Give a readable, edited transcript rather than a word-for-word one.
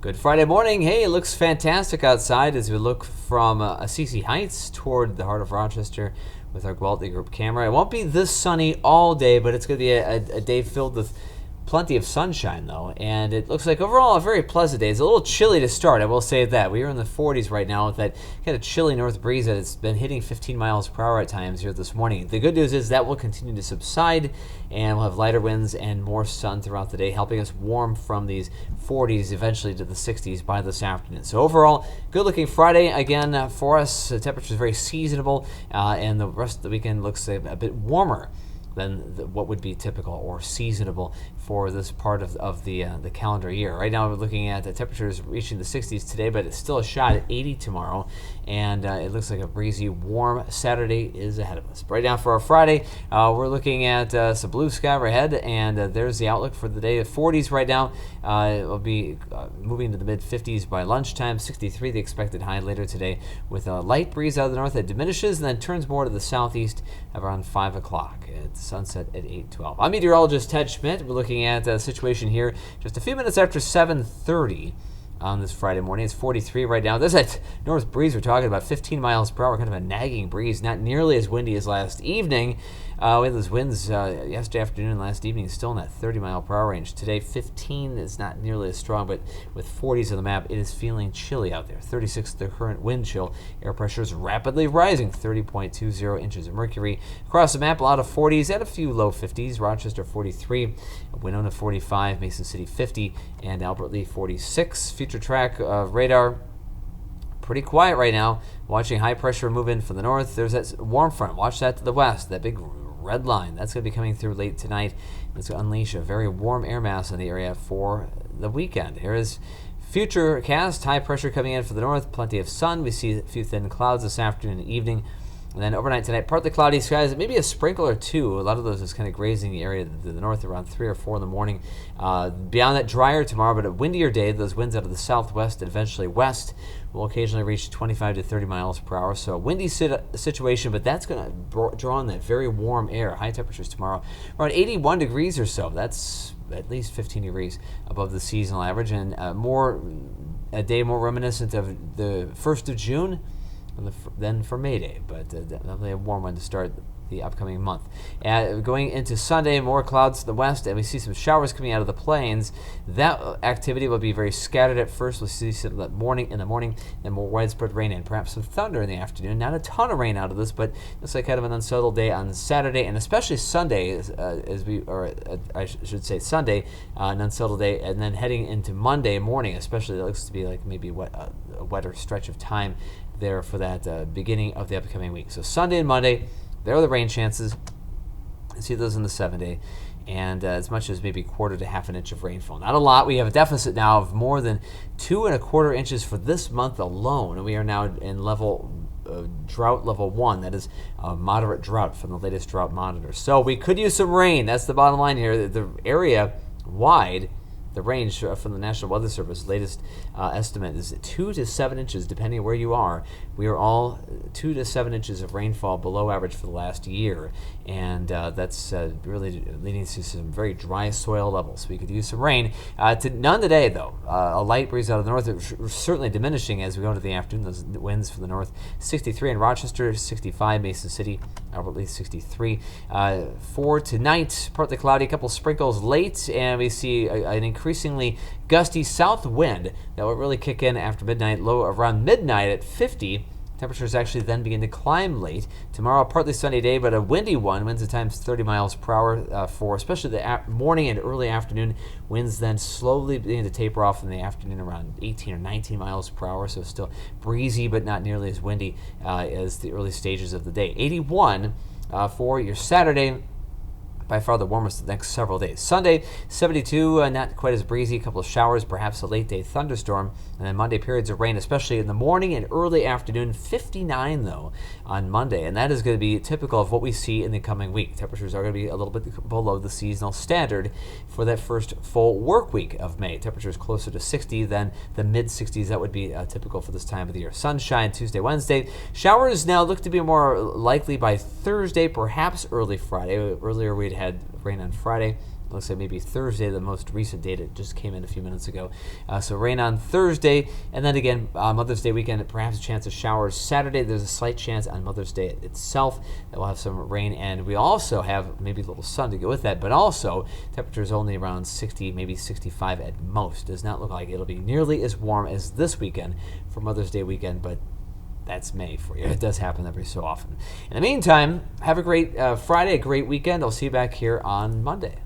Good Friday morning. Hey, it looks fantastic outside as we look from Assisi Heights toward the heart of Rochester with our Gwaltney Group camera. It won't be this sunny all day, but it's going to be a day filled with plenty of sunshine, though, and it looks like overall a very pleasant day. It's a little chilly to start, I will say that. We are in the 40s right now with that kind of chilly north breeze that it's been hitting 15 miles per hour at times here this morning. The good news is that will continue to subside, and we'll have lighter winds and more sun throughout the day, helping us warm from these 40s eventually to the 60s by this afternoon. So overall, good-looking Friday again for us. The temperature is very seasonable, and the rest of the weekend looks a bit warmer than what would be typical or seasonable for this part of the calendar year. Right now we're looking at the temperatures reaching the 60s today, but it's still a shot at 80 tomorrow, and it looks like a breezy, warm Saturday is ahead of us. But right now for our Friday, we're looking at some blue sky overhead, and there's the outlook for the day. 40s right now. It will be moving to the mid-50s by lunchtime. 63 the expected high later today, with a light breeze out of the north that diminishes and then turns more to the southeast around 5 o'clock. It's sunset at 8:12. I'm meteorologist Ted Schmidt. We're looking at the situation here just a few minutes after 7:30 on this Friday morning. It's 43 right now. There's that north breeze we're talking about, 15 miles per hour, kind of a nagging breeze, not nearly as windy as last evening. We had those winds yesterday afternoon and last evening, still in that 30-mile-per-hour range. Today, 15 is not nearly as strong, but with 40s on the map, it is feeling chilly out there. 36 the current wind chill. Air pressure is rapidly rising, 30.20 inches of mercury. Across the map, a lot of 40s and a few low 50s. Rochester, 43. Winona, 45. Mason City, 50. And Albert Lea, 46. Future track radar, pretty quiet right now. Watching high pressure move in from the north. There's that warm front. Watch that to the west. That big red line. That's going to be coming through late tonight. It's going to unleash a very warm air mass in the area for the weekend. Here is future cast. High pressure coming in from the north. Plenty of sun. We see a few thin clouds this afternoon and evening. And then overnight tonight, partly cloudy skies, maybe a sprinkle or two. A lot of those is kind of grazing the area to the north around 3 or 4 in the morning. Beyond that, drier tomorrow, but a windier day. Those winds out of the southwest and eventually west will occasionally reach 25 to 30 miles per hour. So a windy situation, but that's going to draw in that very warm air. High temperatures tomorrow, around 81 degrees or so. That's at least 15 degrees above the seasonal average, and a day more reminiscent of the 1st of June than for May Day, but definitely a warm one to start the upcoming month. Going into Sunday, more clouds to the west, and we see some showers coming out of the plains. That activity will be very scattered at first. We'll see some in the morning, and more widespread rain and perhaps some thunder in the afternoon. Not a ton of rain out of this, but looks like kind of an unsettled day on Saturday, and especially Sunday, I should say Sunday, an unsettled day, and then heading into Monday morning, especially, it looks to be like maybe a wetter stretch of time there for that beginning of the upcoming week. So Sunday and Monday, there are the rain chances. I see those in the 7-day, and as much as maybe quarter to half an inch of rainfall. Not a lot. We have a deficit now of more than 2.25 inches for this month alone, and we are now in drought level 1. That is a moderate drought from the latest drought monitor. So we could use some rain. That's the bottom line here. The area wide, the range from the National Weather Service latest estimate is 2 to 7 inches, depending on where you are. We are all 2 to 7 inches of rainfall below average for the last year, and that's really leading to some very dry soil levels. We could use some rain. None today, though. A light breeze out of the north, certainly diminishing as we go into the afternoon. Those winds from the north, 63 in Rochester, 65 Mason City, Albert Lea 63. For tonight, partly cloudy, a couple sprinkles late, and we see an increasingly gusty south wind that will really kick in after midnight, low around midnight at 50. Temperatures actually then begin to climb late. Tomorrow, partly sunny day, but a windy one. Winds at times 30 miles per hour for especially the morning and early afternoon. Winds then slowly begin to taper off in the afternoon around 18 or 19 miles per hour. So still breezy, but not nearly as windy as the early stages of the day. 81 for your Saturday. By far the warmest the next several days. Sunday, 72, not quite as breezy, a couple of showers, perhaps a late day thunderstorm, and then Monday periods of rain, especially in the morning and early afternoon. 59 though on Monday, and that is going to be typical of what we see in the coming week. Temperatures are going to be a little bit below the seasonal standard for that first full work week of May. Temperatures closer to 60 than the mid 60s. That would be typical for this time of the year. Sunshine Tuesday, Wednesday. Showers now look to be more likely by Thursday, perhaps early Friday. Earlier we'd had rain on Friday, looks like maybe Thursday, the most recent data just came in a few minutes ago. So rain on Thursday, and then again, Mother's Day weekend, perhaps a chance of showers Saturday. There's a slight chance on Mother's Day itself that we'll have some rain, and we also have maybe a little sun to go with that, but also temperatures only around 60, maybe 65 at most. Does not look like it'll be nearly as warm as this weekend for Mother's Day weekend, but that's May for you. It does happen every so often. In the meantime, have a great Friday, a great weekend. I'll see you back here on Monday.